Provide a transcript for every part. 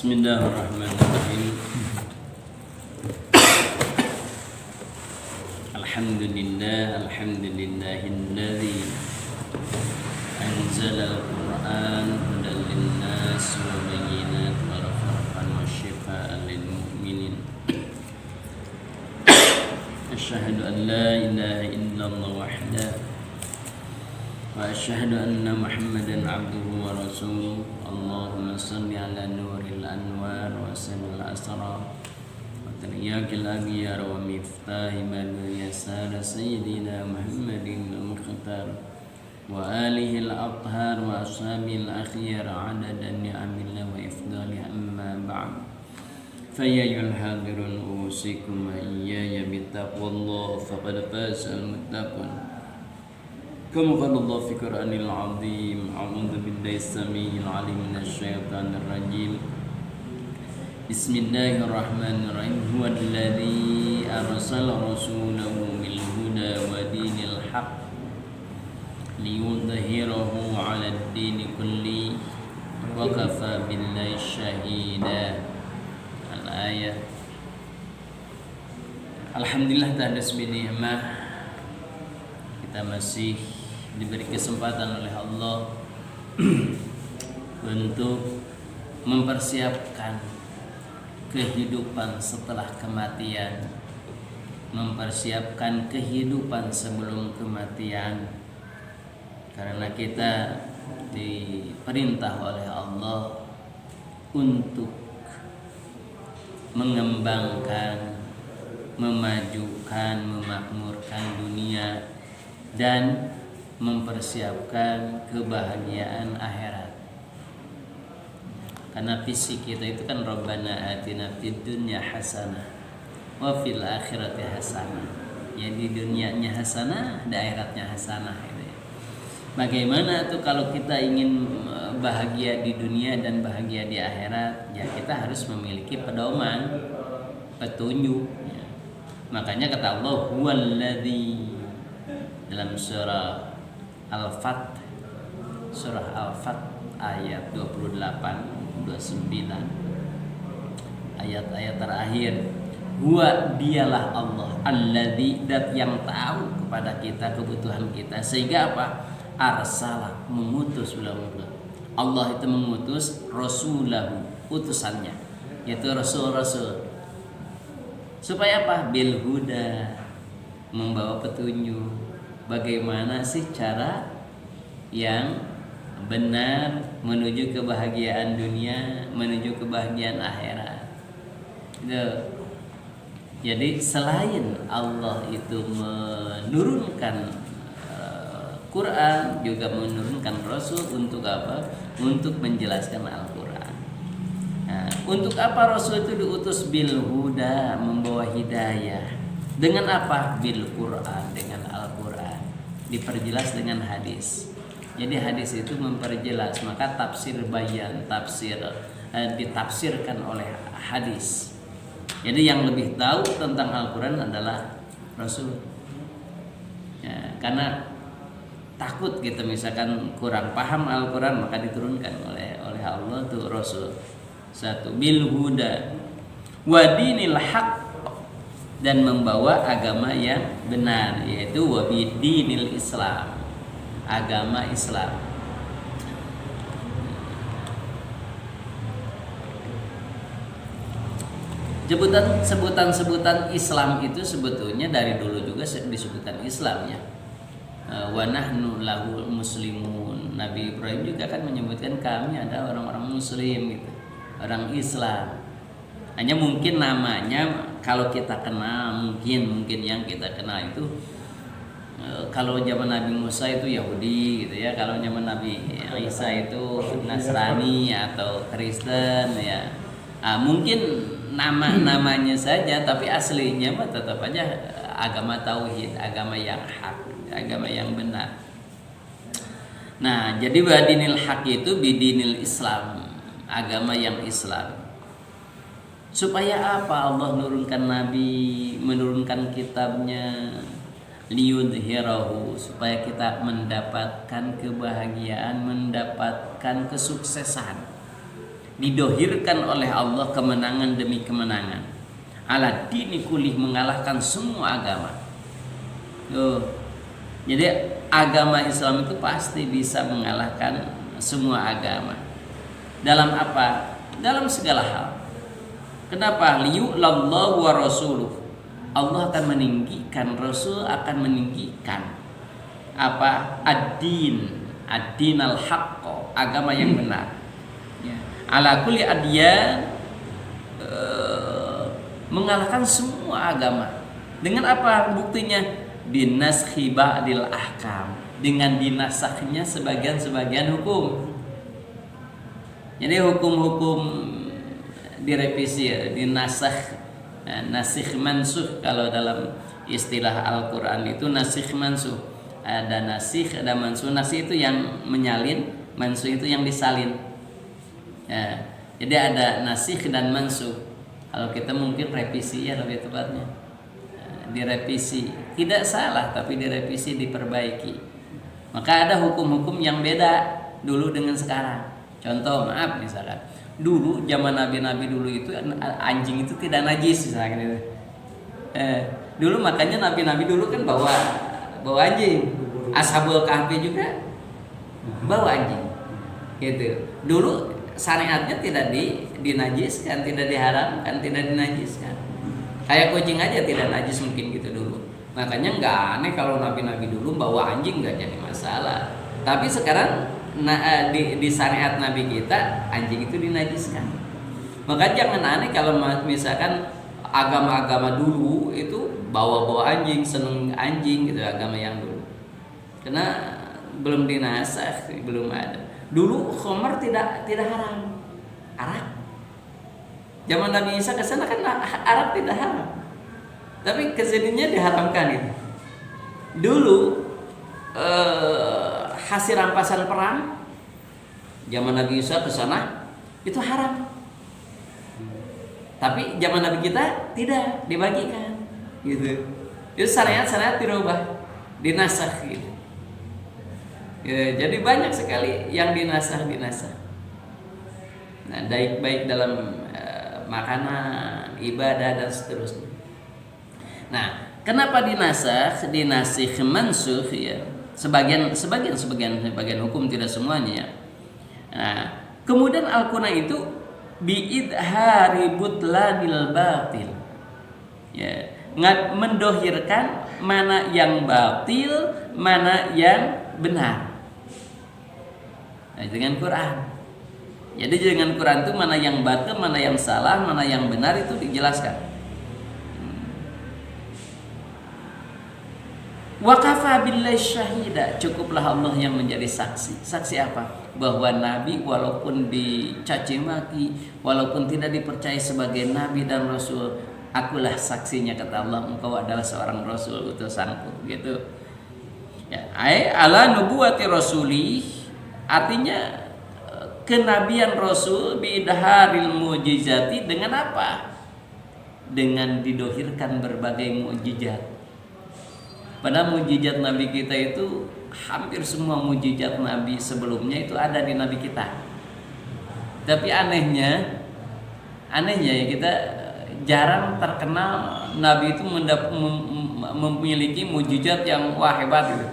Bismillahirrahmanirrahim. Alhamdulillahilladzi anzala al-Qur'an hudan lin-nas wa bayyinatin wa rahmatan wa shifaa'an lil mu'minin. Asyhadu an la ilaha illallah wahdahu wa asyhadu anna Muhammadan abduhu wa rasuluh. Allahumma salli ala nuril anwar wa sanil asrar wa taryakil aghyar wa miftahi madul yasar sayyidina Muhammadin al-mukhtar wa alihi al-athhar wa ashabil akhyar adadan ni'amillah wa ifdali amma ba'd. Fayyayul hadirun usikum wa iyaya bittaqwallah faqad faza al-muttaqun. Kama qala Allah fi Qur'anil 'azim, a'udzu billahi as-sami'il 'alim minasyaitonir rajim. Bismillahirrahmanirrahim. Huwallazi arsala rasulahu bil huda wa dinil haqq liyudhhirahu 'alad dini kulli wa kafa billahi syahida. Al-ayat. Alhamdulillah ta'adas bi ni'mah, kita masih diberi kesempatan oleh Allah untuk mempersiapkan kehidupan setelah kematian, mempersiapkan kehidupan sebelum kematian, karena kita diperintah oleh Allah untuk mengembangkan, memajukan, memakmurkan dunia dan mempersiapkan kebahagiaan akhirat. Karena visi kita itu kan Rabbana atina fid dunya hasanah wa fil akhirati hasanah. Ya, di dunianya hasanah, di akhiratnya hasanah gitu ya. Bagaimana tuh kalau kita ingin bahagia di dunia dan bahagia di akhirat? Ya, kita harus memiliki pedoman, petunjuk ya. Makanya kata Allah, huwallazi, dalam surah Al-Fat, surah Al-Fat ayat 28, 29, ayat-ayat terakhir. Huwa, dialah Allah, alladzi, dat yang tahu kepada kita kebutuhan kita, sehingga apa? Arsala, mengutus. Allah itu mengutus rasulahu, utusannya, yaitu rasul-rasul. Supaya apa? Bil huda, membawa petunjuk. Bagaimana sih cara yang benar menuju kebahagiaan dunia, menuju kebahagiaan akhirat. Jadi selain Allah itu menurunkan Quran, juga menurunkan Rasul untuk apa? Untuk menjelaskan Al-Quran. Nah, untuk apa Rasul itu diutus? Bil huda, membawa hidayah. Dengan apa? Bil Quran, dengan Al-Quran. Diperjelas dengan hadis. Jadi hadis itu memperjelas, maka tafsir bayan, ditafsirkan oleh hadis. Jadi yang lebih tahu tentang Al-Quran adalah Rasul. Ya, karena takut gitu misalkan kurang paham Al-Quran, maka diturunkan oleh Allah tuh Rasul. Satu, bil huda wa dinil haqq, dan membawa agama yang benar, yaitu wabidinil Islam, agama Islam. Sebutan Islam itu sebetulnya dari dulu juga disebutkan Islamnya. Wa nahnu lahu muslimun. Nabi Ibrahim juga kan menyebutkan kami ada orang-orang muslim gitu, orang Islam. Hanya mungkin namanya kalau kita kenal, mungkin yang kita kenal itu kalau zaman Nabi Musa itu Yahudi gitu ya, kalau zaman Nabi Isa itu Nasrani atau Kristen ya. Mungkin namanya saja, tapi aslinya mah tetap aja agama tauhid, agama yang hak, agama yang benar. Nah, jadi badinil haq itu bidinil Islam, agama yang Islam. Supaya apa Allah menurunkan Nabi, menurunkan kitabnya? Liyudhhirahu, supaya kita mendapatkan kebahagiaan, mendapatkan kesuksesan didohirkan oleh Allah kemenangan demi kemenangan. Ala dini kulih, mengalahkan semua agama. Jadi agama Islam itu pasti bisa mengalahkan semua agama. Dalam apa? Dalam segala hal. Kenapa? Liyu'lallahu wa rasuluh. Allah akan meninggikan, Rasul akan meninggikan apa? Ad-din al-haqqo, agama yang benar. Ya. Ala kulli adyan, mengalahkan semua agama. Dengan apa buktinya? Binaskhi ba'dil ahkam, dengan dinasahnya sebagian-sebagian hukum. Jadi hukum-hukum direvisi, dinasakh, nasikh mansuh. Kalau dalam istilah Al-Quran itu nasikh mansuh. Ada nasikh, ada mansuh. Nasikh itu yang menyalin, mansuh itu yang disalin. Ya, jadi ada nasikh dan mansuh. Kalau kita mungkin revisi ya lebih tepatnya. Direvisi, tidak salah tapi direvisi, diperbaiki. Maka ada hukum-hukum yang beda dulu dengan sekarang. Contoh, maaf misalkan dulu zaman nabi-nabi dulu itu anjing itu tidak najis misalkan itu. Dulu makanya nabi-nabi dulu kan bawa anjing. Ashabul Kahfi juga bawa anjing. Gitu. Dulu syariatnya tidak dinajiskan, tidak diharamkan, tidak dinajiskan. Kayak kucing aja tidak najis mungkin gitu dulu. Makanya nggak aneh kalau nabi-nabi dulu bawa anjing, nggak jadi masalah. Tapi sekarang di syariat nabi kita anjing itu dinajiskan. Maka jangan aneh kalau misalkan agama-agama dulu itu bawa anjing, seneng anjing gitu, agama yang dulu. Karena belum dinasakh, belum ada. Dulu khamar tidak haram. Arak. Zaman Nabi Isa ke sana kan Arab tidak haram. Tapi kesininya diharamkan itu. Dulu hasil rampasan perang zaman Nabi Isa ke sana itu haram. Tapi zaman Nabi kita tidak, dibagikan gitu. Itu syariat dirubah, dinasakh gitu. Ya, jadi banyak sekali yang dinasakh. Nah, baik dalam makanan, ibadah dan seterusnya. Nah, kenapa dinasikh mansukh ya? Sebagian hukum, tidak semuanya ya. Nah, kemudian Al-Qur'an itu biidhari butlanil batil. Ya, mendohirkan mana yang batil, mana yang benar. Nah, dengan Quran. Jadi dengan Quran itu mana yang batil, mana yang salah, mana yang benar itu dijelaskan. Wa kafa billahi syahida, cukuplah Allah yang menjadi saksi. Saksi apa? Bahwa Nabi walaupun dicaci maki, walaupun tidak dipercaya sebagai Nabi dan Rasul, akulah saksinya, kata Allah, engkau adalah seorang Rasul utusanku, gitu. Ya, ala nubuwati rasuli, artinya kenabian Rasul bidharil mujizati, dengan apa? Dengan didohirkan berbagai mujizat. Padahal mujizat Nabi kita itu hampir semua mujizat Nabi sebelumnya itu ada di Nabi kita. Tapi anehnya ya, kita jarang terkenal Nabi itu memiliki mujizat yang wah hebat gitu.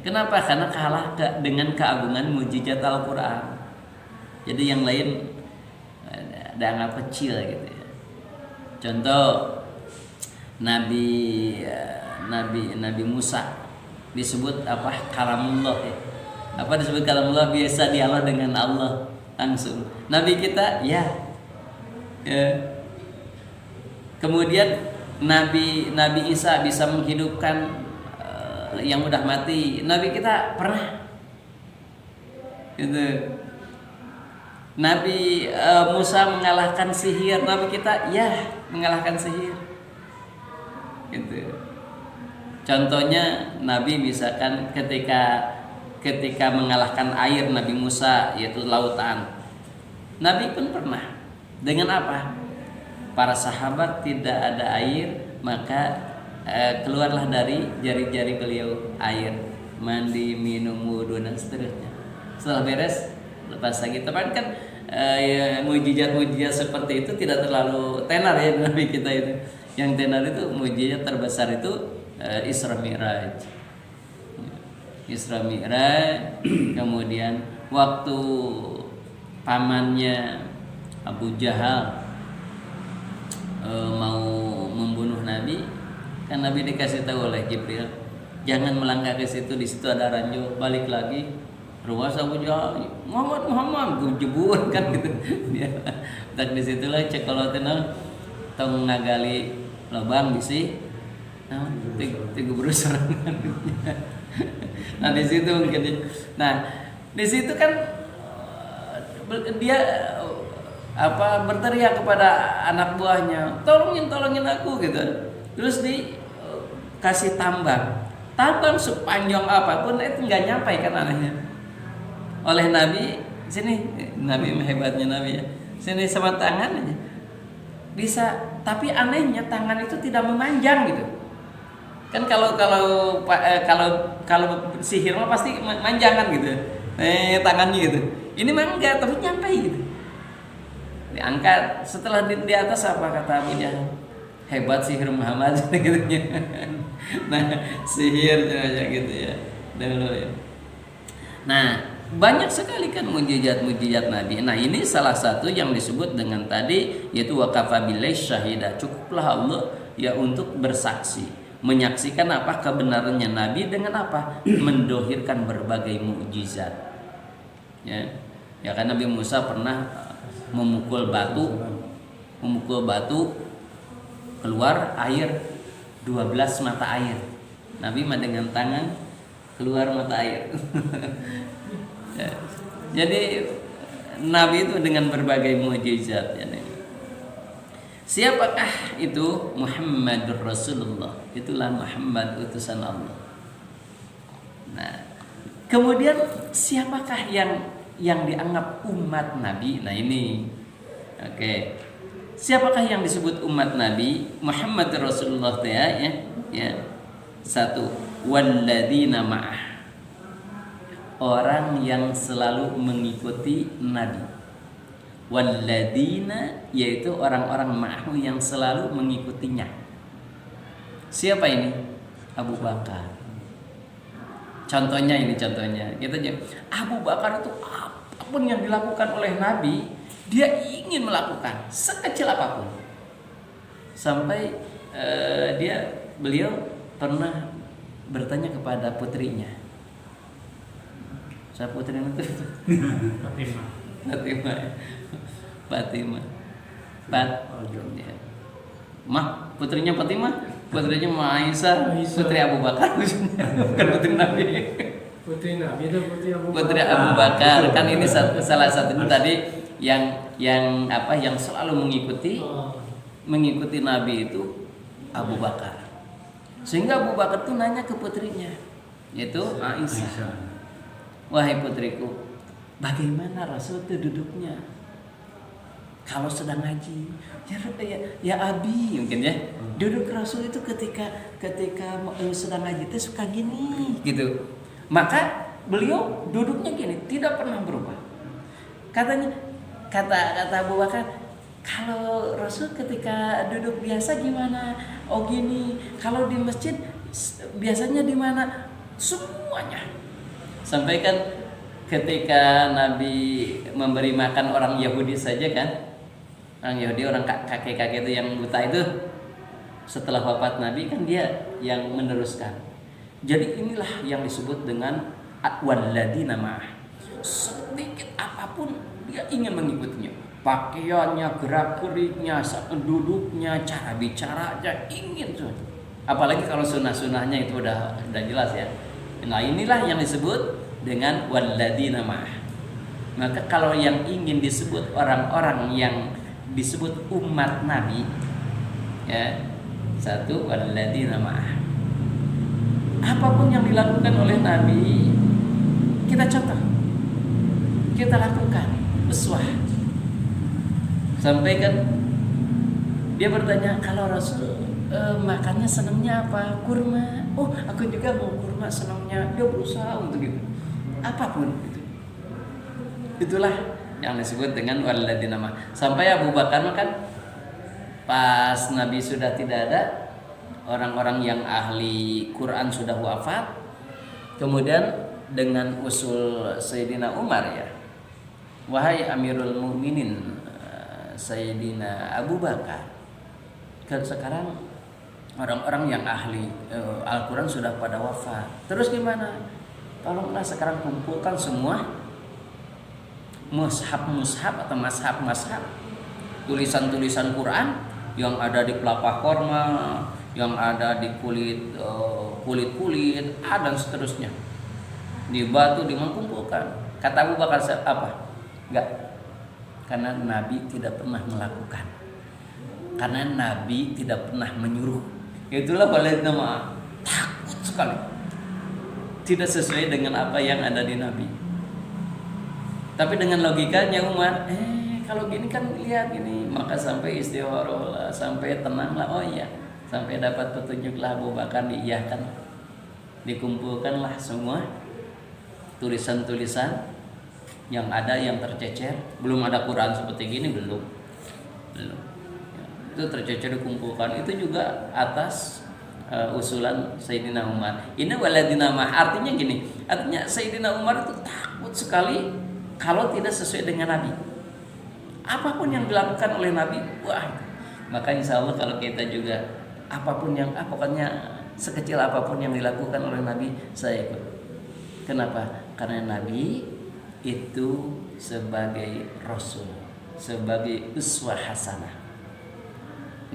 Kenapa? Karena kalah dengan keagungan mujizat Al-Quran. Jadi yang lain dianggap kecil gitu ya. Contoh Nabi Musa disebut apa? Kalamullah ya. Apa disebut kalamullah? Biasa dialog dengan Allah langsung. Nabi kita ya. Kemudian Nabi Isa bisa menghidupkan yang udah mati. Nabi kita pernah gitu. Nabi Musa mengalahkan sihir. Nabi kita ya mengalahkan sihir gitu. Contohnya Nabi misalkan ketika mengalahkan air Nabi Musa, yaitu lautan. Nabi pun pernah. Dengan apa? Para sahabat tidak ada air, maka keluarlah dari jari-jari beliau air, mandi, minum, wudu dan seterusnya. Setelah beres lepas lagi. Teman kan ya, mujizat-mujizat seperti itu tidak terlalu tenar ya Nabi kita itu. Yang tenar itu mujizat terbesar itu Isra Mi'raj. Isra Mi'raj, kemudian waktu pamannya Abu Jahal mau membunuh Nabi, kan Nabi dikasih tahu oleh Jibril, jangan melangkah ke situ, di situ ada ranjau, balik lagi. Ruas Abu Jahal, Muhammad, gue jebur kan gitu. Dia tak di situlah cekolotenal tong ngagali lubang bisi, nah tiga berusarangan. Nah di situ mungkin, nah di situ kan dia berteriak kepada anak buahnya, tolongin aku gitu. Terus dikasih tambang sepanjang apapun itu nggak nyampe kan anehnya. Oleh Nabi, sini Nabi hebatnya Nabi ya, sini sama tangan aja bisa, tapi anehnya tangan itu tidak memanjang gitu. Kan kalau sihir mah pasti manjang kan gitu, tangannya gitu. Ini mah enggak, tapi nyampe gitu. Diangkat, setelah di atas apa kata Abu Jahal? Hebat sihir Muhammad gitu ya. Nah, sihir aja gitu ya. Dulu ya. Nah, banyak sekali kan mujizat-mujizat Nabi. Nah, ini salah satu yang disebut dengan tadi, yaitu waqafa billahi syahida. Cukuplah Allah ya untuk bersaksi, menyaksikan apa kebenarannya Nabi dengan apa? Mendohirkan berbagai mukjizat. Ya. Ya kan Nabi Musa pernah memukul batu keluar air 12 mata air. Nabi mah dengan tangan keluar mata air. Ya. Jadi Nabi itu dengan berbagai mukjizat ya. Siapakah itu? Muhammadur Rasulullah. Itulah Muhammad utusan Allah. Nah, kemudian siapakah yang dianggap umat Nabi? Nah ini, oke. Siapakah yang disebut umat Nabi? Muhammad Rasulullah ya. Satu, walladzina ma'ah. Orang yang selalu mengikuti Nabi. Walladzina, yaitu orang-orang ma'ahu yang selalu mengikutinya. Siapa ini? Abu Bakar. Contohnya gitu aja. Abu Bakar itu apapun yang dilakukan oleh Nabi, dia ingin melakukan sekecil apapun. Sampai beliau pernah bertanya kepada putrinya. Siapa putrinya itu? Fatimah. Ya. Mah, putrinya Fatimah, putrinya Aisyah, putri Abu Bakar, bukan putri Nabi. Putri Nabi itu Putri Abu Bakar. Kan ini salah satu tadi yang selalu mengikuti Nabi itu Abu Bakar. Sehingga Abu Bakar tuh nanya ke putrinya, yaitu Aisyah. Wahai putriku, bagaimana Rasul itu duduknya? Kalau sedang ngaji, ya Abi mungkin ya. Duduk Rasul itu ketika sedang ngaji itu suka gini gitu. Maka beliau duduknya gini, tidak pernah berubah. Katanya, kata Abu Bakar, kalau Rasul ketika duduk biasa gimana? Oh gini. Kalau di masjid biasanya di mana? Semuanya. Sampai kan ketika Nabi memberi makan orang Yahudi saja kan, orang Yahudi, orang kakek-kakek itu yang buta itu, setelah wafat Nabi kan dia yang meneruskan. Jadi inilah yang disebut dengan walladzina ma'ah. Sedikit apapun dia ingin mengikutinya. Pakaiannya, gerak-geriknya, duduknya, cara bicaranya, ingin tuh. Apalagi kalau sunnah-sunnahnya itu udah jelas ya. Nah inilah yang disebut dengan walladzina ma'ah. Maka kalau yang ingin disebut orang-orang yang disebut umat Nabi, ya, satu, walladzina ma'ah. Apapun yang dilakukan oleh Nabi, kita contoh, kita lakukan, uswah. Sampai kan dia bertanya, kalau Rasul makannya senangnya apa? Kurma. Oh, aku juga mau kurma senangnya. Dia berusaha untuk gitu. Apapun itu. Itulah yang disebut dengan walladzina ma'ah. Sampai Abu Bakar kan pas Nabi sudah tidak ada, orang-orang yang ahli Quran sudah wafat, kemudian dengan usul Sayyidina Umar ya, wahai Amirul Mukminin Sayyidina Abu Bakar, kan sekarang orang-orang yang ahli Al-Quran sudah pada wafat, terus gimana? Tolonglah sekarang kumpulkan semua mushaf atau mashaf tulisan-tulisan Quran yang ada di pelepah korma, yang ada di kulit dan seterusnya, di batu dimengumpulkan. Kata Abu Bakar apa? Enggak, karena Nabi tidak pernah melakukan, karena Nabi tidak pernah menyuruh. Itulah walladzina ma'ah, takut sekali, tidak sesuai dengan apa yang ada di Nabi. Tapi dengan logikanya Umar, kalau gini kan lihat gini, maka sampai istigharah, sampai tenanglah, oh iya, sampai dapat petunjuklah Abu Bakar diiyahkan, dikumpulkanlah semua tulisan-tulisan yang ada yang tercecer, belum ada Quran seperti gini, belum, itu tercecer dikumpulkan, itu juga atas usulan Sayyidina Umar. Ini walladzina ma'ah artinya gini, artinya Sayyidina Umar itu takut sekali kalau tidak sesuai dengan Nabi. Apapun yang dilakukan oleh Nabi, wah, maka insya Allah kalau kita juga apapun yang pokoknya sekecil apapun yang dilakukan oleh Nabi, saya ikut. Kenapa? Karena Nabi itu sebagai Rasul, sebagai uswah hasanah.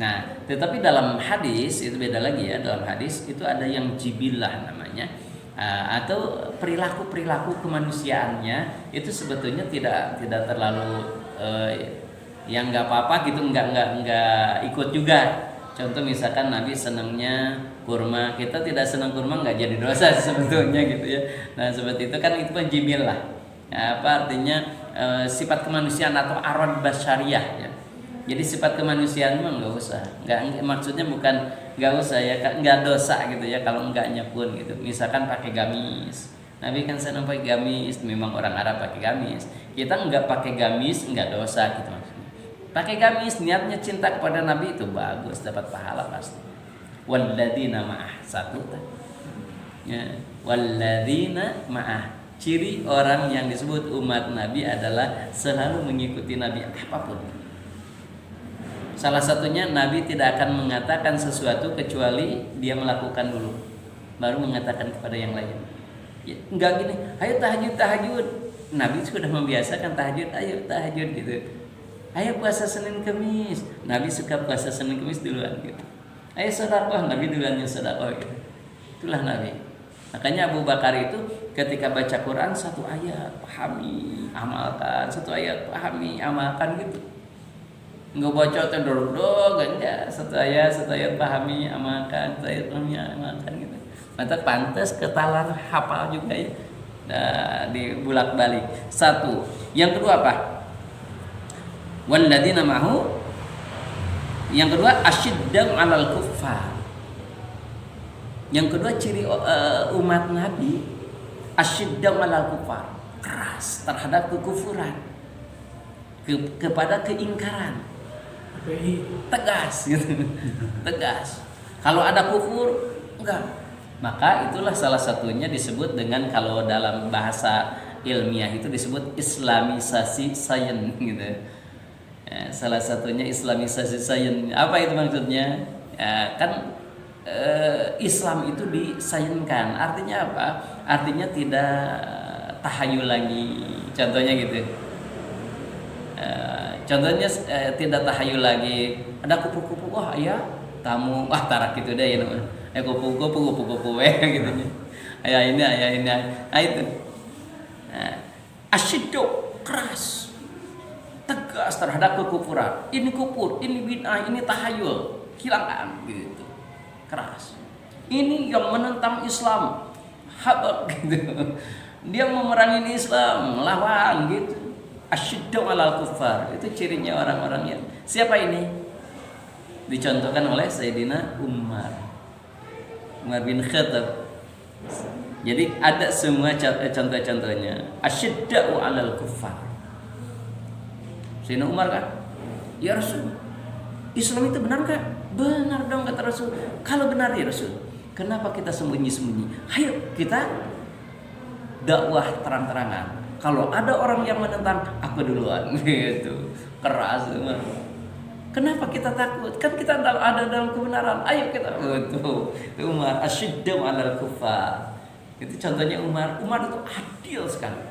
Nah, tetapi dalam hadis itu beda lagi ya. Dalam hadis itu ada yang jibilah namanya, atau perilaku kemanusiaannya itu sebetulnya tidak terlalu yang nggak apa-apa gitu, nggak ikut juga. Contoh misalkan Nabi senangnya kurma, kita tidak senang kurma nggak jadi dosa sebetulnya gitu ya. Nah seperti itu kan, itu jibil lah. Apa artinya sifat kemanusiaan atau arad basyariah ya. Jadi sifat kemanusiaan mah nggak usah, nggak, maksudnya bukan nggak usah ya, nggak dosa gitu ya kalau enggaknya pun gitu. Misalkan pakai gamis, Nabi kan senang pakai gamis, memang orang Arab pakai gamis. Kita nggak pakai gamis nggak dosa gitu maksudnya. Pakai gamis niatnya cinta kepada Nabi itu bagus, dapat pahala pasti. Walladzina ma'ah, satu ya, walladzina ma'ah, ciri orang yang disebut umat Nabi adalah selalu mengikuti Nabi apapun. Salah satunya Nabi tidak akan mengatakan sesuatu kecuali dia melakukan dulu, baru mengatakan kepada yang lain. Ya, enggak gini, ayo tahajud. Nabi sudah membiasakan tahajud, ayo tahajud gitu. Ayo puasa Senin Kemis, Nabi suka puasa Senin Kemis duluan gitu. Ayo sedekah, Nabi duluannya sedekah gitu. Itulah Nabi. Makanya Abu Bakar itu ketika baca Quran satu ayat pahami, amalkan, satu ayat pahami, amalkan gitu. Enggak baca tendor-dor, enggak, satu ayat pahami, amalkan, satu ayat pahami, amalkan gitu. Maka pantas ketalan hafal juga ya. Nah, di bulak-balik. Satu. Yang kedua apa? Walladzina ma'ahu. Yang kedua asyiddam 'alal kuffar. Yang kedua ciri umat Nabi asyiddam 'alal kuffar, keras terhadap kekufuran, kepada keingkaran. Tegas gitu. Tegas. Kalau ada kufur enggak. Maka itulah salah satunya disebut dengan, kalau dalam bahasa ilmiah itu disebut islamisasi sains gitu. Ya, salah satunya islamisasi sains. Apa itu maksudnya? Ya, kan Islam itu disainkan. Artinya apa? Artinya tidak tahayul lagi. Contohnya gitu. Contohnya tidak tahayul lagi. Ada kupu-kupu, wah ya tamu, wah tarak gitu deh ya namanya. Kupu-kupu gitu nya. Ayah ini. Nah itu. Asyiddu, keras, tegas terhadap kekufuran. Ini kufur, ini bid'ah, ini tahayul, hilangkan gitu. Keras. Ini yang menentang Islam, habaq gitu. Dia memerangi Islam, lawan gitu. Asyiddu 'alal kuffar, itu cirinya orang-orang yang siapa ini? Dicontohkan oleh Sayyidina Umar bin Khattab. Jadi ada semua contoh-contohnya. Asyiddu 'alal kuffar, Sayyidina Umar kan, ya Rasul, Islam itu benar kah? Benar dong kata Rasul. Kalau benar ya Rasul, kenapa kita sembunyi-sembunyi? Ayo kita dakwah terang-terangan. Kalau ada orang yang menentang, aku duluan. Gitu. Keras Umar. Kenapa kita takut? Kan kita ada dalam kebenaran. Ayo kita. Itu Umar asyiddam 'alal kufar. Itu contohnya Umar. Umar itu adil sekali.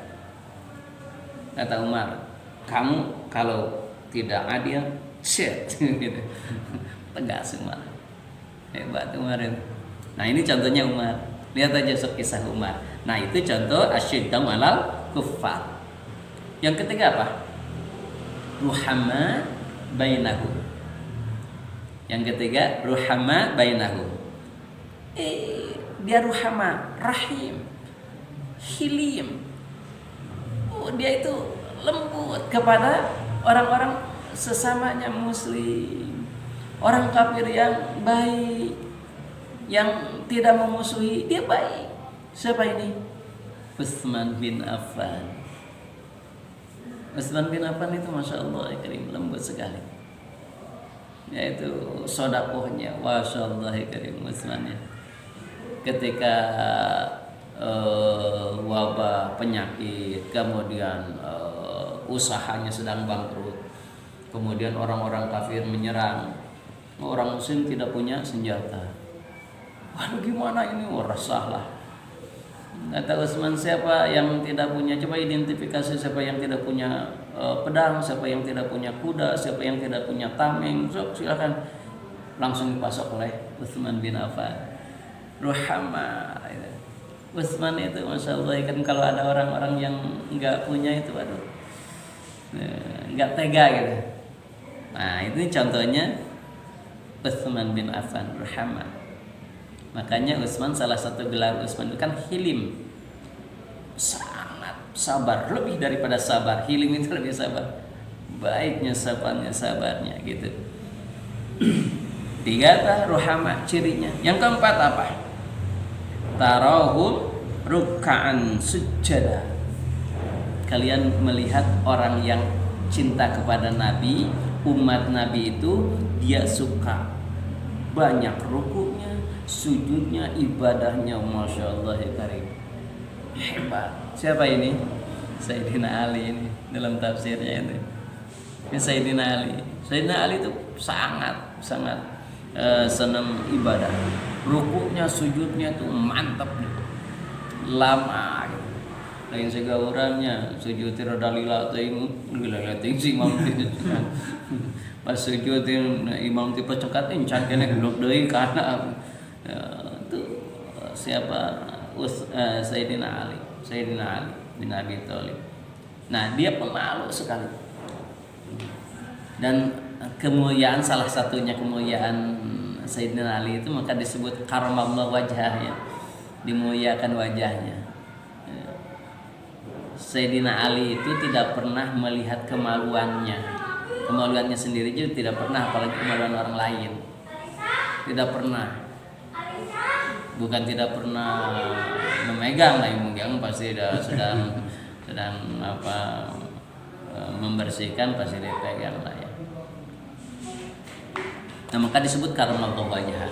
Kata Umar, kamu kalau tidak adil, shit. Gitu. Tegas Umar. Hebat Umar itu. Nah ini contohnya Umar. Lihat aja kisah Umar. Nah itu contoh asyiddam 'alal kufar. Yang ketiga apa? Ruhama bainahu. Yang ketiga ruhama bainahu. Dia ruhama, rahim, hilim. Dia itu lembut kepada orang-orang sesamanya muslim, orang kafir yang baik, yang tidak memusuhi, dia baik. Siapa ini? Utsman bin Affan. Utsman bin Affan itu Masya Allah karim, lembut sekali. Yaitu sodakohnya, Masya Allah karim Utsman ya. Ketika wabah penyakit, kemudian usahanya sedang bangkrut, kemudian orang-orang kafir menyerang, orang muslim tidak punya senjata. Waduh gimana ini? Resahlah. Kata Utsman, siapa yang tidak punya, coba identifikasi siapa yang tidak punya pedang, siapa yang tidak punya kuda, siapa yang tidak punya tameng, so, silakan. Langsung dipasok oleh Utsman bin Affan. Ruhama. Utsman itu Masya Allah kan, kalau ada orang-orang yang nggak punya itu, aduh, nggak tega gitu. Nah ini contohnya Utsman bin Affan, Ruhama. Makanya Utsman, salah satu gelar Utsman itu kan hilim, sangat sabar, lebih daripada sabar. Hilim itu lebih sabar, baiknya sabarnya gitu. Tiga ruhama cirinya. Yang keempat apa? Tarahum ruk'an sujada. Kalian melihat orang yang cinta kepada Nabi, umat Nabi itu, dia suka banyak rukuknya, sujudnya, ibadahnya, Masya Allah ya karim. Hebat. Siapa ini? Sayyidina Ali ini dalam tafsirnya itu. Ini Sayyidina Ali. Sayyidina Ali itu sangat senang ibadah. Rukuknya, sujudnya tuh mantap, lama. Lain segaurannya sujud rada lila teuing, lila teuing si imam teh. Pas sujud imam teh pecekat encan kene geluk deui kana. Itu siapa? Sayyidina Ali bin Abi Thalib. Nah, dia pemalu sekali. Dan kemuliaan, salah satunya kemuliaan Sayyidina Ali itu maka disebut karamallahu wajhahnya, dimuliakan wajahnya. Sayyidina Ali itu tidak pernah melihat kemaluannya sendiri juga tidak pernah, apalagi kemaluan orang lain. Tidak pernah. Bukan tidak pernah memegang lah, yang pasti sedang membersihkan, pasti dipegang lah ya. Nah, maka disebut karamallahu wajhah.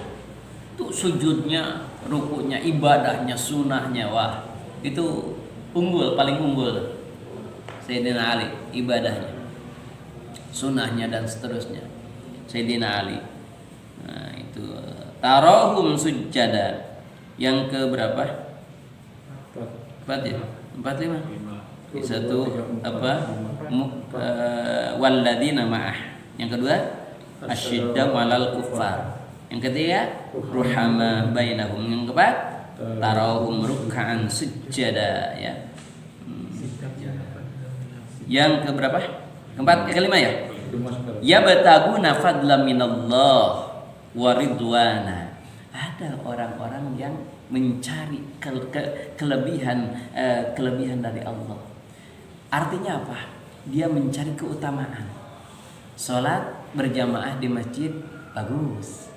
Itu sujudnya, rukuknya, ibadahnya, sunahnya, wah, itu unggul, paling unggul. Sayyidina Ali, ibadahnya, sunahnya dan seterusnya. Sayyidina Ali. Nah, itu tarahum sujada. Yang ke berapa? 4 ya? 4, 5. Satu apa? Walladzina ma'ah. Yang kedua asyidda 'alal kuffar. Yang ketiga ruhama bainahum. Yang keempat tarahum ruk'an sujada ya. Yang ke berapa? Keempat, kelima ya? Ya bataguna fadlan minallah wa ridwana. Ada orang-orang yang mencari kelebihan dari Allah. Artinya apa? Dia mencari keutamaan. Salat berjamaah di masjid bagus.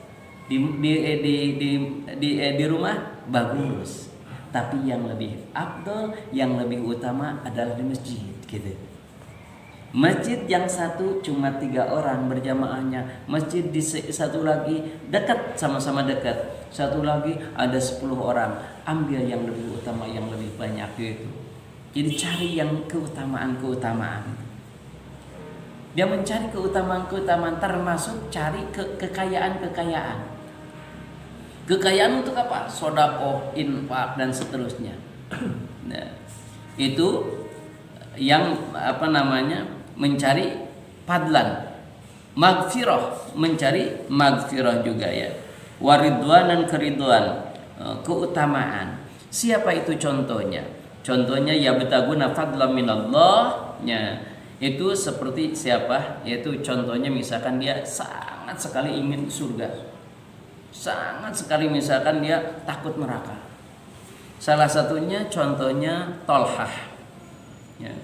Di rumah bagus. Tapi yang lebih afdal, yang lebih utama adalah di masjid gitu. Masjid yang satu cuma 3 orang berjamaahnya. Masjid di satu lagi dekat, sama-sama dekat. Satu lagi ada 10 orang. Ambil yang lebih utama, yang lebih banyak gitu. Jadi cari yang keutamaan-keutamaan. Dia mencari keutamaan-keutamaan, termasuk cari kekayaan-kekayaan. Kekayaan untuk apa? Sedekah, infak dan seterusnya. Nah, itu yang mencari fadlan, magfirah, mencari magfirah juga ya. Waridwan dan keridwan, keutamaan. Siapa itu contohnya? Contohnya ya betaguna fadlan minallah. Ya, itu seperti siapa? Yaitu contohnya misalkan dia sangat sekali ingin surga. Sangat sekali misalkan dia takut neraka. Salah satunya contohnya Tolhah. Ya.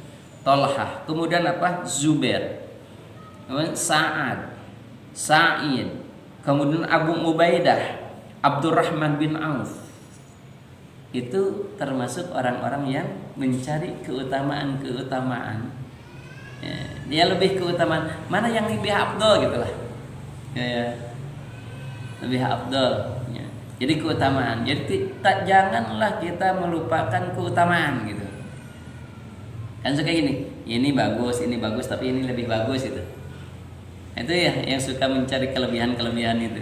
Tolhah, kemudian apa? Zubair, Sa'ad, Sa'id, kemudian Abu Ubaidah, Abdurrahman bin Auf. Itu termasuk orang-orang yang mencari keutamaan-keutamaan. Ya, dia lebih keutamaan mana yang lebih afdal gitulah. Ya, lebih afdal. Ya. Jadi keutamaan. Jadi janganlah kita melupakan keutamaan gitu. Kan suka ini bagus, tapi ini lebih bagus itu. Itu ya yang suka mencari kelebihan-kelebihan itu.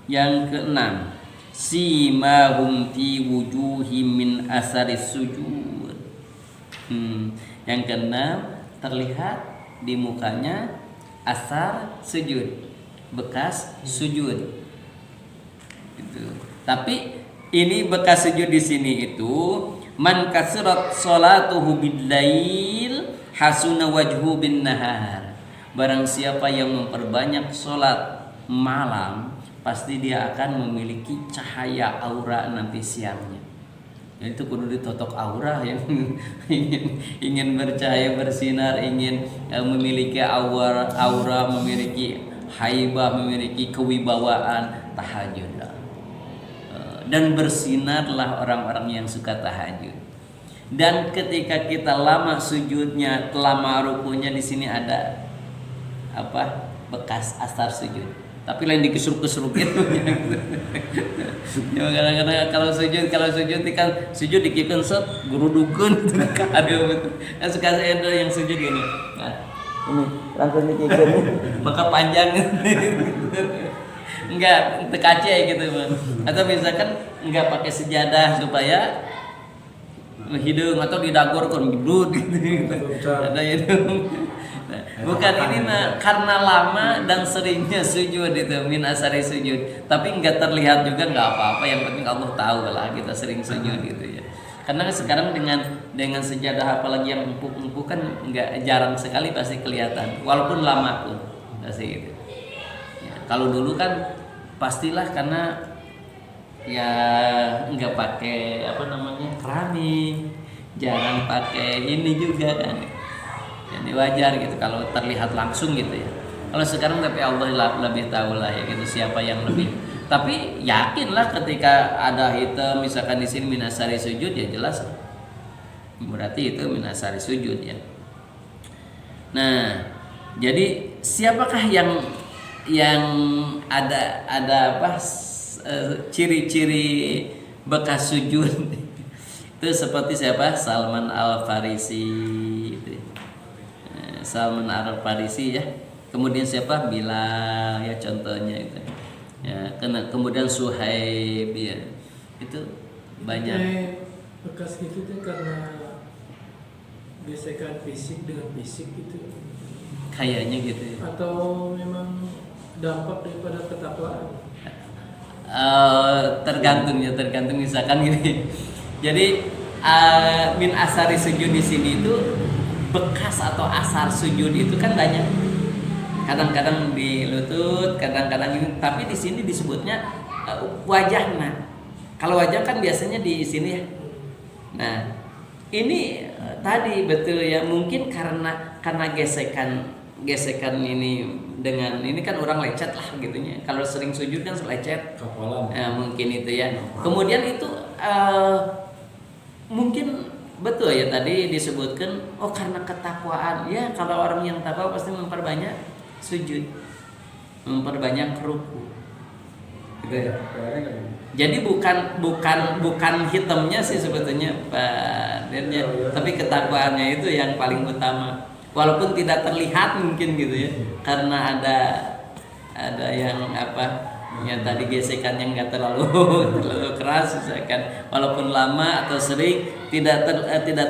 Yang keenam, simahum fi wujuhim min asaris sujud. Yang keenam, terlihat di mukanya asar sujud, bekas sujud. Itu. Tapi ini bekas sujud di sini itu man kasrat salatuhu bil-lail hasuna wajhu bin nahar. Barang siapa yang memperbanyak salat malam, pasti dia akan memiliki cahaya aura nanti siangnya. Jadi itu kudu ditotok aura yang ingin bercahaya bersinar, ingin memiliki aura, memiliki haibah, memiliki kewibawaan, tahajud. Dan bersinarlah orang-orang yang suka tahajud. Dan ketika kita lama sujudnya, lama rukunya, di sini ada apa? Bekas asar sujud. Tapi lain dikesruk-kesruk gitu. Ya, kadang-kadang kalau sujud kan sujud dikikeun set gurudukeun gitu. Aduh betul. Kan suka saya ada yang sujud gini. Nah, ini langsung dikikeun. Maka panjang. Enggak tekace gitu Bang. Atau misalkan enggak pakai sejadah supaya hidung atau didagor kon gedut gitu. Ada hidung. Nah, bukan ini karena lama dan seringnya sujud itu min asari sujud. Tapi enggak terlihat juga enggak apa-apa, yang penting Allah tahu lah kita sering sujud gitu ya. Karena sekarang dengan sejadah apalagi yang empuk-empuk kan enggak jarang sekali pasti kelihatan walaupun lama pun pasti gitu. Kalau dulu kan pastilah karena ya nggak pakai keramik, jarang pakai ini juga kan. Jadi wajar gitu kalau terlihat langsung gitu ya. Kalau sekarang tapi Allah lebih tahu lah ya gitu siapa yang lebih. Tapi yakinlah ketika ada hitam misalkan di sini minasari sujud ya jelas berarti itu minasari sujud ya. Nah, jadi siapakah yang ada apa ciri-ciri bekas sujud itu seperti siapa? Salman Al-Farisi itu. Salman Al-Farisi ya. Kemudian siapa? Bilal ya contohnya itu. Ya, kemudian Suhaib ya. Itu banyak. Bekas gitu tuh karena gesekan fisik dengan fisik gitu. Kayaknya gitu ya. Atau memang dampak daripada ketakwaan? Tergantung misalkan gini. Jadi min asari sujud di sini itu bekas atau asar sujud itu kan banyak. Kadang-kadang di lutut, kadang-kadang ini, tapi di sini disebutnya wajahnya. Kalau wajah kan biasanya di sini ya. Nah, ini tadi betul ya, mungkin karena gesekan ini dengan ini kan orang lecet lah gitunya. Kalau sering sujud kan lecet. Mungkin itu ya. Kemudian itu mungkin betul ya tadi disebutkan, oh karena ketakwaan. Ya kalau orang yang takwa pasti memperbanyak sujud, memperbanyak ruku. Gitu ya. Jadi bukan hitamnya sih sebetulnya Pak Dirnya, tapi ketakwaannya itu yang paling utama. Walaupun tidak terlihat mungkin gitu ya, karena ada yang apa? Ya tadi gesekan yang nggak terlalu keras misalkan, walaupun lama atau sering tidak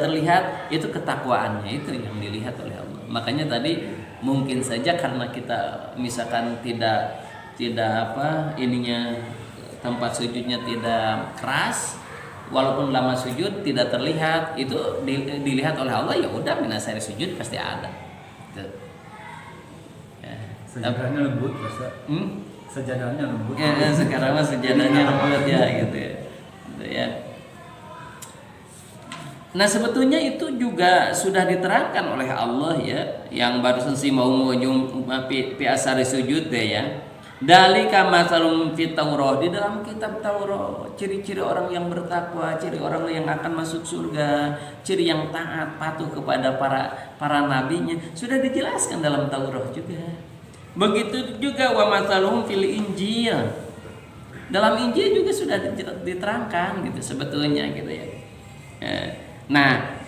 terlihat, itu ketakwaannya itu yang dilihat oleh Allah. Makanya tadi mungkin saja karena kita misalkan tidak apa ininya, tempat sujudnya tidak keras, walaupun lama sujud tidak terlihat, itu dilihat oleh Allah, ya udah minasari sujud pasti ada. Gitu. Ya. Sejadahnya lembut, Sejadahnya lembut. Ya, sekarang mah sejadahnya lembut ya gitu ya. Gitu ya. Nah sebetulnya itu juga sudah diterangkan oleh Allah ya, yang barusan si mau ujung pi asari sujud deh ya. Dalika masalum fit Taurah, di dalam kitab Taurat, ciri-ciri orang yang bertakwa, ciri orang yang akan masuk surga, ciri yang taat patuh kepada para nabinya sudah dijelaskan dalam Taurat juga. Begitu juga wa masalum fil Injil. Dalam Injil juga sudah diterangkan gitu sebetulnya gitu ya. Nah,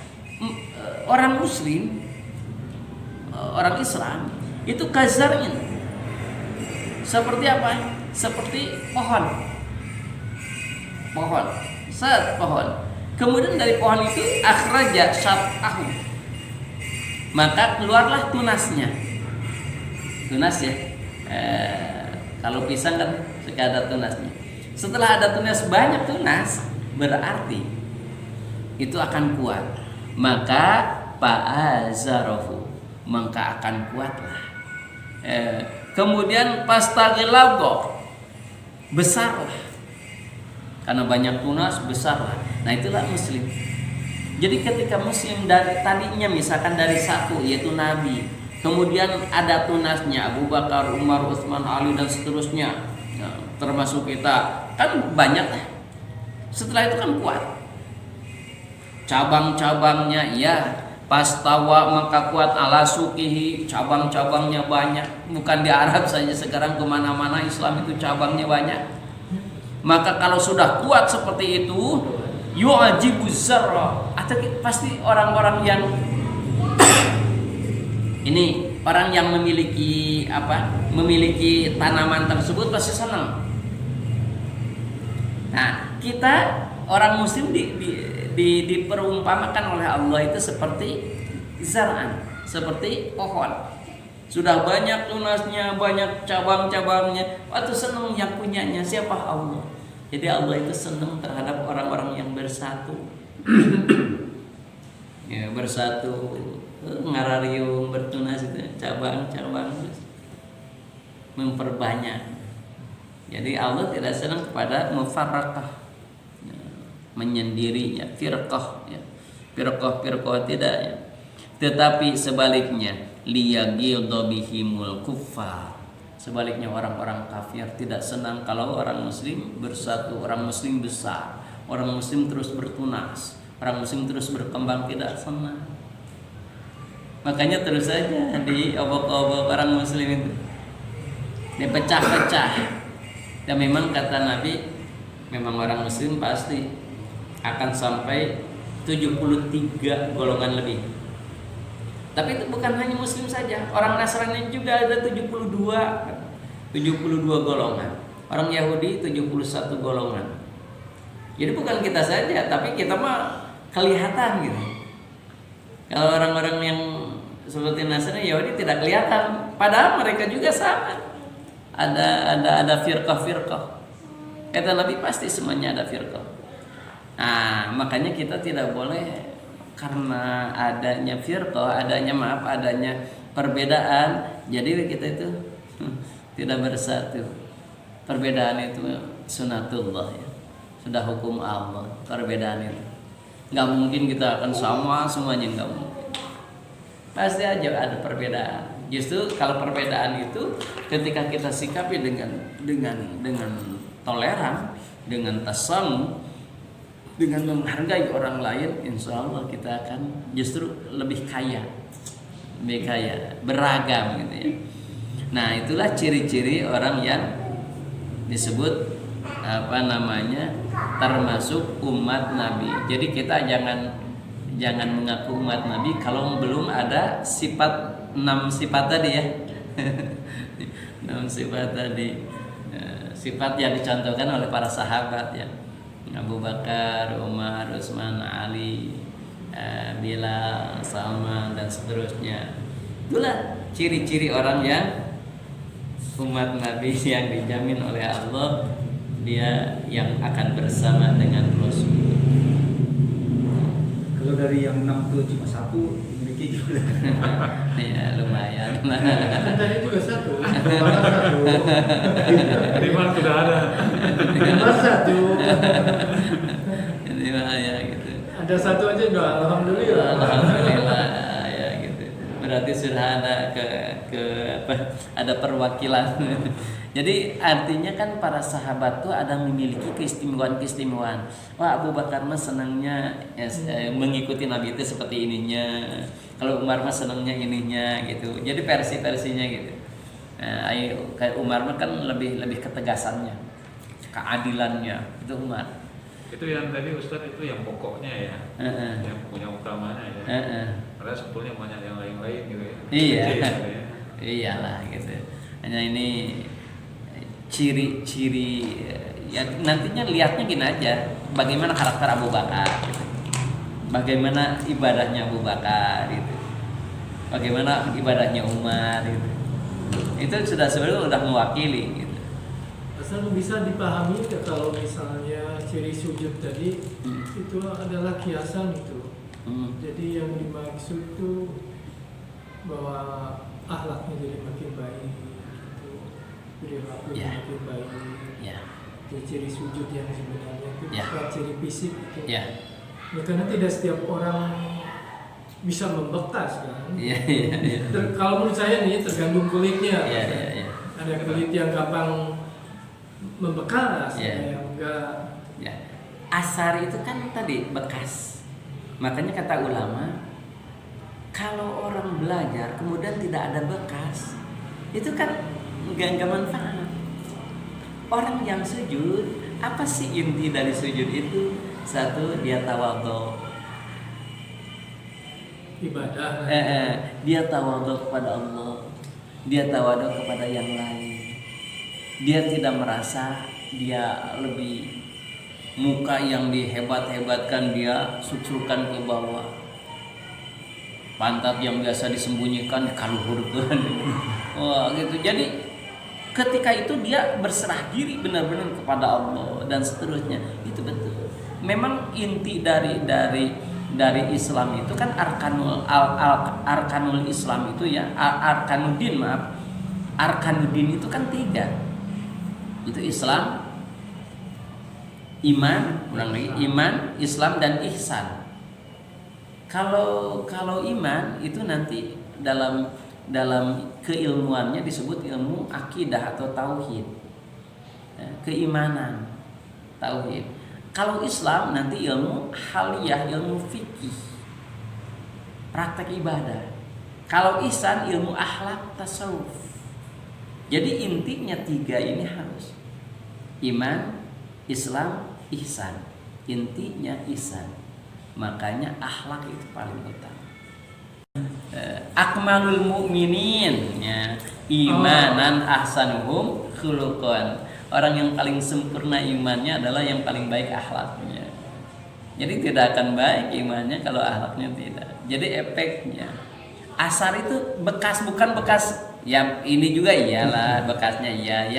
orang muslim, orang Islam itu kazar'in. Seperti apa? Seperti pohon. Pohon. Kemudian dari pohon itu akhraja syat'ahu. Maka keluarlah tunasnya. Tunas ya. Kalau pisang kan suka ada tunasnya. Setelah ada tunas, banyak tunas, berarti itu akan kuat. Maka fa'azarahu, maka akan kuatlah. Kemudian pastaghilago, besarlah. Karena banyak tunas, besarlah. Nah itulah muslim. Jadi ketika muslim dari tadinya misalkan dari satu yaitu nabi, kemudian ada tunasnya Abu Bakar, Umar, Utsman, Ali dan seterusnya, ya, termasuk kita kan banyak lah. Setelah itu kan kuat. Cabang-cabangnya ya, pastawa maka kuat ala sukihi, cabang-cabangnya banyak. Bukan di Arab saja, sekarang kemana-mana Islam itu cabangnya banyak. Maka kalau sudah kuat seperti itu, yu'ajibu zarra, atau pasti orang-orang yang ini orang yang memiliki tanaman tersebut pasti senang. Nah, kita orang muslim diperumpamakan oleh Allah itu seperti zar'an, seperti pohon. Sudah banyak tunasnya, banyak cabang-cabangnya. Waktu senang yang punyanya siapa? Allah. Jadi Allah itu senang terhadap orang-orang yang bersatu. Ya, bersatu, ngararium, bertunas itu cabang-cabang memperbanyak. Jadi Allah tidak senang kepada mufarraqah, ya, menyendiri ya, firqah ya. Firqah tidak ya. Tetapi sebaliknya liyagidha bihimul kuffar. Sebaliknya orang-orang kafir tidak senang kalau orang muslim bersatu, orang muslim besar, orang muslim terus bertunas, orang muslim terus berkembang, tidak senang. Makanya terus saja diobok-obok orang muslim itu, dipecah-pecah. Dan memang kata Nabi, memang orang muslim pasti akan sampai 73 golongan lebih. Tapi itu bukan hanya muslim saja, orang Nasrani juga ada 72 golongan. Orang Yahudi 71 golongan. Jadi bukan kita saja, tapi kita mah kelihatan gitu. Kalau orang-orang yang seperti Nasrani, Yahudi tidak kelihatan, padahal mereka juga sama. Ada firqah. Kata Nabi pasti semuanya ada firqah. Nah, makanya kita tidak boleh karena adanya firqah, adanya perbedaan, jadi kita itu tidak bersatu. Perbedaan itu sunatullah ya. Sudah hukum Allah, perbedaan itu. Nggak mungkin kita akan sama semuanya, nggak mungkin. Pasti aja ada perbedaan. Justru kalau perbedaan itu ketika kita sikapi dengan toleran, dengan tasamu, Dengan menghargai orang lain, insya Allah kita akan justru lebih kaya, beragam gitu ya. Nah, itulah ciri-ciri orang yang disebut termasuk umat Nabi. Jadi kita jangan mengaku umat Nabi kalau belum ada 6 sifat tadi ya. 6 sifat tadi. Sifat yang dicontohkan oleh para sahabat ya. Abu Bakar, Umar, Utsman, Ali, Bilal, Salman dan seterusnya. Itulah ciri-ciri orang yang umat Nabi yang dijamin oleh Allah, dia yang akan bersama dengan Rasul. Kalau dari yang 6 itu cuma 1 dimiliki juga. Ya lumayan. Kan tadi juga 1. Mana 1? Lima sudah ada. Mana 1? Jadi ya gitu. Ada 1 aja udah alhamdulillah. Alhamdulillah ya gitu. Berarti sudah ada ada perwakilan. Jadi artinya kan para sahabat tuh ada memiliki keistimewaan. Wah, Abu Bakar mah senangnya mengikuti Nabi itu seperti ininya. Kalau Umar mah senangnya ininya gitu. Jadi versi-versinya gitu. Kayak Umar mah kan lebih ketegasannya, keadilannya itu Umar. Itu yang tadi Ustadz itu yang pokoknya ya, yang punya utamanya ya. Padahal sebetulnya banyak yang lain-lain gitu ya. Iya. Kecil, gitu ya. Iyalah gitu. Hanya ini ciri-ciri ya, nantinya lihatnya gini aja, bagaimana karakter Abu Bakar gitu. Bagaimana ibadahnya Abu Bakar gitu. Bagaimana ibadahnya Umar gitu. Itu sebenarnya sudah mewakili gitu. Asal bisa dipahami ya, kalau misalnya ciri sujud tadi itu adalah kiasan itu. Jadi yang dimaksud itu bahwa akhlaknya jadi makin baik gitu. Perilaku makin baik. Ya. Itu ciri sujud yang sebenarnya itu bukan ciri fisik gitu. Ya. Ya, karena tidak setiap orang bisa membekas kan. Iya. Kalau menurut saya nih tergantung kulitnya. Iya. Ada kulit yang gampang membekas, Iya. yang enggak. Ya. Asar itu kan tadi bekas. Makanya kata ulama, kalau orang belajar kemudian tidak ada bekas, itu kan enggak manfaat. Orang yang sujud, apa sih inti dari sujud itu? Satu, dia tawadhu. Ibadah. Dia tawadhu kepada Allah. Dia tawadhu kepada yang lain. Dia tidak merasa dia lebih, muka yang dihebat-hebatkan dia sucurkan ke bawah, pantat yang biasa disembunyikan dikaluhurkan. Wah gitu. Jadi ketika itu dia berserah diri benar-benar kepada Allah dan seterusnya. Itu betul. Memang inti dari Islam itu kan arkanul Islam itu ya, arkanuddin itu kan 3. Itu Islam, iman, Islam dan ihsan. Kalau iman itu nanti dalam keilmuannya disebut ilmu akidah atau tauhid. Keimanan, tauhid. Kalau Islam nanti ilmu haliyah, ilmu fikih, praktek ibadah. Kalau ihsan ilmu akhlak, tasawuf. Jadi intinya 3 ini harus iman, Islam, ihsan. Intinya ihsan. Makanya akhlak itu paling utama. Akmalul mu'minin ya, imanan ahsanuhum khuluqan. Orang yang paling sempurna imannya adalah yang paling baik akhlaknya. Jadi tidak akan baik imannya kalau akhlaknya tidak. Jadi efeknya asar itu bekas, bukan bekas ya, ini juga iyalah bekasnya ya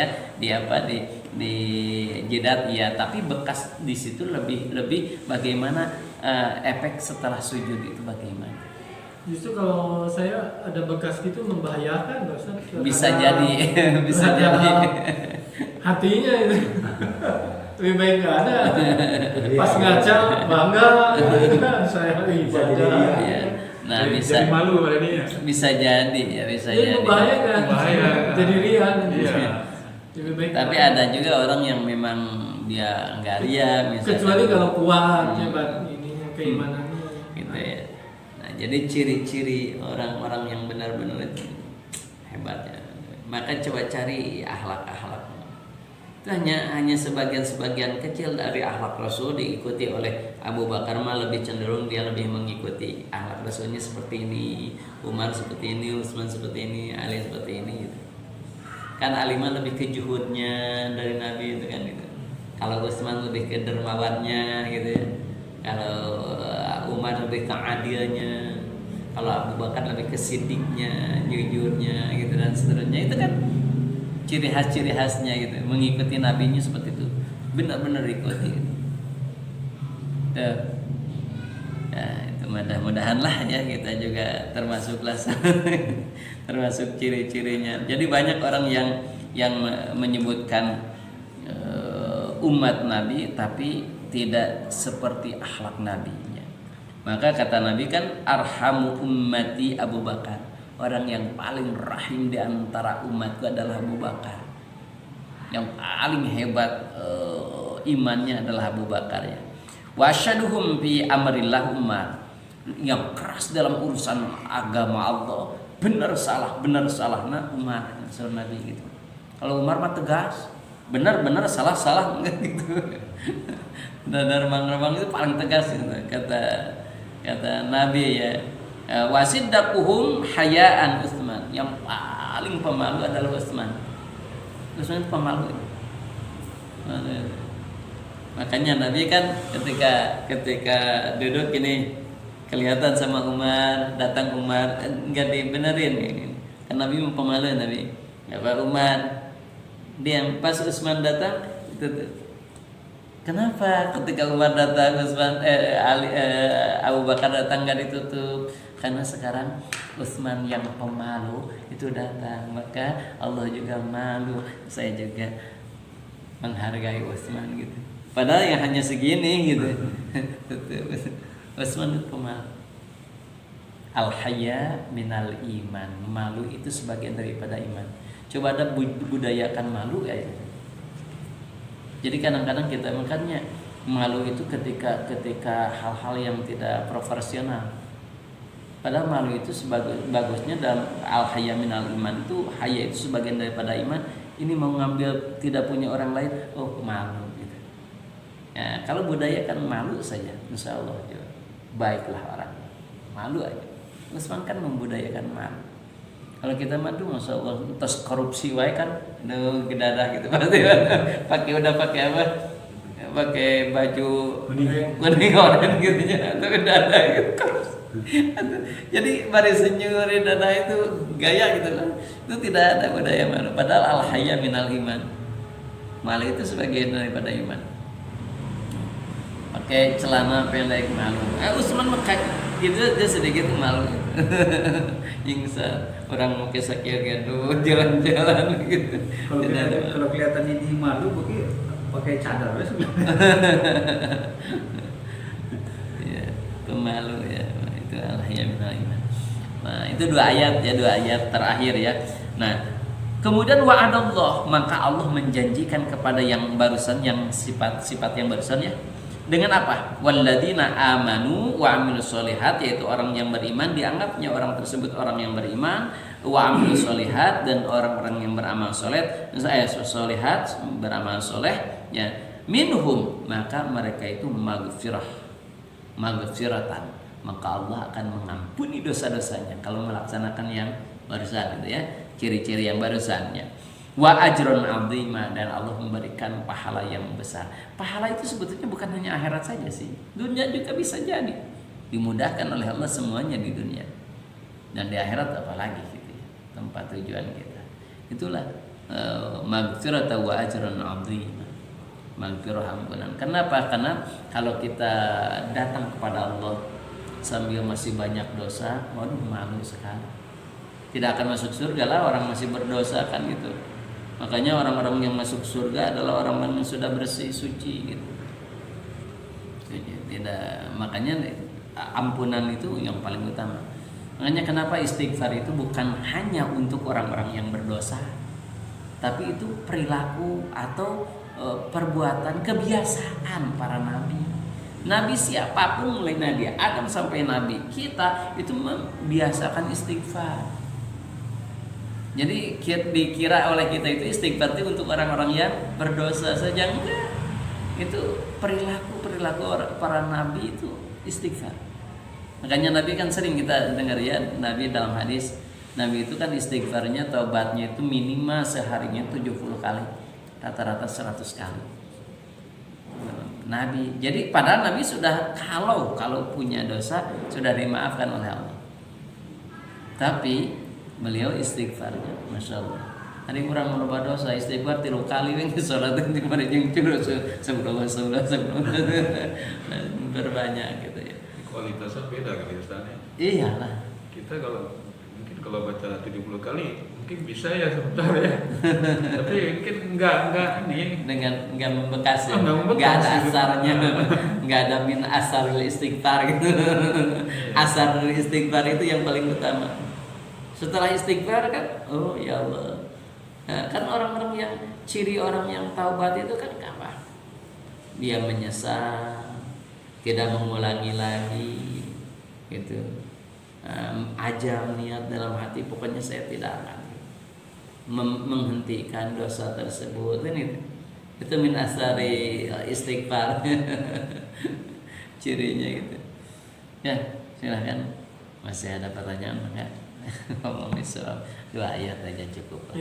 di jidat ya, tapi bekas di situ lebih bagaimana efek setelah sujud itu bagaimana. Justru kalau saya ada bekas gitu membahayakan, Ustaz. Bisa jadi hatinya itu. Lebih baik nggak ada. Pas ngaca bangga, saya ibadah. Ya. Nah, jadi malu pada dia. Bisa jadi ya, bisa jadi. jadi. Membahayakan. Bahaya. Jadi rian. Iya. Lebih baik. Tapi ada juga orang yang memang dia nggak ria misalkan. Kecuali kalau kuat hebat ininya keimanannya. Gitu ya. Nah, jadi ciri-ciri orang-orang yang benar-benar itu hebat ya. Maka coba cari akhlak-akhlak. Itu hanya sebagian-sebagian kecil dari akhlak Rasul diikuti oleh Abu Bakar, mah lebih cenderung dia lebih mengikuti akhlak Rasulnya seperti ini, Umar seperti ini, Utsman seperti ini, Ali seperti ini gitu. Kan Ali mah lebih ke juhudnya dari Nabi itu kan gitu. Kalau Utsman lebih ke dermawannya gitu ya. Kalau Umar lebih ke adilnya. Kalau Abu Bakar lebih ke sidiknya, jujurnya gitu dan seterusnya. Itu kan ciri khasnya gitu, mengikuti nabinya seperti itu, benar-benar ikuti gitu. Ya, itu mudah-mudahan lah ya kita juga termasuklah termasuk ciri-cirinya. Jadi banyak orang yang menyebutkan umat Nabi tapi tidak seperti akhlak nabinya. Maka kata Nabi kan arhamu ummati Abu Bakar. Orang yang paling rahim di antara umatku adalah Abu Bakar. Yang paling hebat imannya adalah Abu Bakar ya. Wasyaduhum fi amrillah Umar. Yang keras dalam urusan agama Allah. Benar salah nah Umar sama Nabi gitu. Kalau Umar mah tegas, benar salah enggak gitu. Dan remang-remang itu paling tegas gitu. Kata Nabi ya. Wasiddaquhum hayaan Utsman. Yang paling pemalu adalah Utsman. Utsman itu pemalu. Makanya Nabi kan ketika duduk ini kelihatan sama Umar, datang Umar enggak dibenerin. Kan Nabi pemalu Nabi. Enggak apa Umar. Diam pas Utsman datang itu. Kenapa ketika Umar datang Abu Bakar datang enggak ditutup? Karena sekarang Utsman yang pemalu itu datang, maka Allah juga malu, saya juga menghargai Utsman gitu. Padahal yang hanya segini gitu. Utsman itu pemalu. Al-haya minal iman. Malu itu sebagian daripada iman. Coba ada budayakan malu ya. Jadi kadang-kadang kita makanya malu itu ketika hal-hal yang tidak proporsional. Padahal malu itu bagusnya dalam al-haya minal iman itu, haya itu sebagian daripada iman. Ini mau ngambil tidak punya orang lain, oh malu gitu. Ya, kalau budaya kan malu saja, insya Allah ya, baiklah orang malu aja. Utsman kan membudayakan malu. Kalau kita madu, masya Allah, tos korupsi wae kan, gedadah gitu pasti. pakai apa? Pakai baju kuning oranye gitu ya, atau gedadah gitu. Jadi baris senyuri dada itu gaya gitu kan. Itu tidak ada budaya malu. Padahal al-haya minal iman. Malu itu sebagian daripada iman. Pakai celana pendek malu. Utsman pakai gitu dia sedikit malu. Ingsa orang mau ke sakit gendut jalan-jalan gitu. Kalau kelihatan ini malu pakai cadar ya, pemalu ya. Itu al-haya minal iman. Nah, itu dua ayat terakhir ya. Nah, kemudian wa'adallah, maka Allah menjanjikan kepada yang barusan, yang sifat-sifat yang barusan ya. Dengan apa? Walladzina amanu wa amilus solihat, yaitu orang yang beriman, dianggapnya orang tersebut orang yang beriman, wa amilus solihat, dan orang-orang yang beramal soleh, solihat, beramal soleh ya. Minhum, maka mereka itu maghfiratan, maka Allah akan mengampuni dosa-dosanya kalau melaksanakan yang barusan gitu ya, ciri-ciri yang barusannya. Wa ajron 'azima, dan Allah memberikan pahala yang besar. Pahala itu sebetulnya bukan hanya akhirat saja sih, dunia juga bisa jadi. Dimudahkan oleh Allah semuanya di dunia. Dan di akhirat apalagi gitu ya, tempat tujuan kita. Itulah maghfiratan wa ajron 'azima. Maghfirah, ampunan. Kenapa? Karena kalau kita datang kepada Allah sambil masih banyak dosa, waduh malu sekali. Tidak akan masuk surga lah orang masih berdosa kan gitu. Makanya orang-orang yang masuk surga adalah orang-orang yang sudah bersih, suci gitu. Tidak, makanya ampunan itu yang paling utama. Makanya kenapa istighfar itu bukan hanya untuk orang-orang yang berdosa, tapi itu perilaku atau perbuatan kebiasaan para nabi. Nabi siapapun mulai Nabi Adam sampai Nabi kita itu membiasakan istighfar. Jadi dikira oleh kita itu istighfar itu untuk orang-orang yang berdosa saja, enggak. Itu perilaku para nabi itu istighfar. Makanya Nabi kan sering kita dengar ya, Nabi dalam hadis, Nabi itu kan istighfarnya, taubatnya itu minimal seharinya 70 kali, rata-rata 100 kali. Nabi. Jadi padahal Nabi sudah kalau punya dosa sudah dimaafkan oleh Allah. Tapi beliau istighfarnya, masya Allah. Ada orang merubah dosa istighfar 3 kali yang sholat di mana yang curus sebelum berbanyak gitu ya. Kualitasnya beda kali Ustaznya. Iyalah. Kita mungkin kalau baca 70 kali mungkin bisa ya sebentar ya. Tapi mungkin enggak ini Dengan enggak membekas ya. Enggak membekas Enggak ada gitu. asarnya. Enggak ada min asaril istighfar gitu. Asaril istighfar itu yang paling utama. Setelah istighfar kan, oh ya Allah. Nah, kan orang-orang yang ciri orang yang taubat itu kan apa? Dia menyesal, tidak mengulangi lagi, gitu. Ajam niat dalam hati, pokoknya saya tidak akan menghentikan dosa tersebut. Ini itu min asari istighfar. Cirinya gitu. Ya, silahkan. Masih ada pertanyaan enggak? Ngomongin soal 2 ayat aja cukup.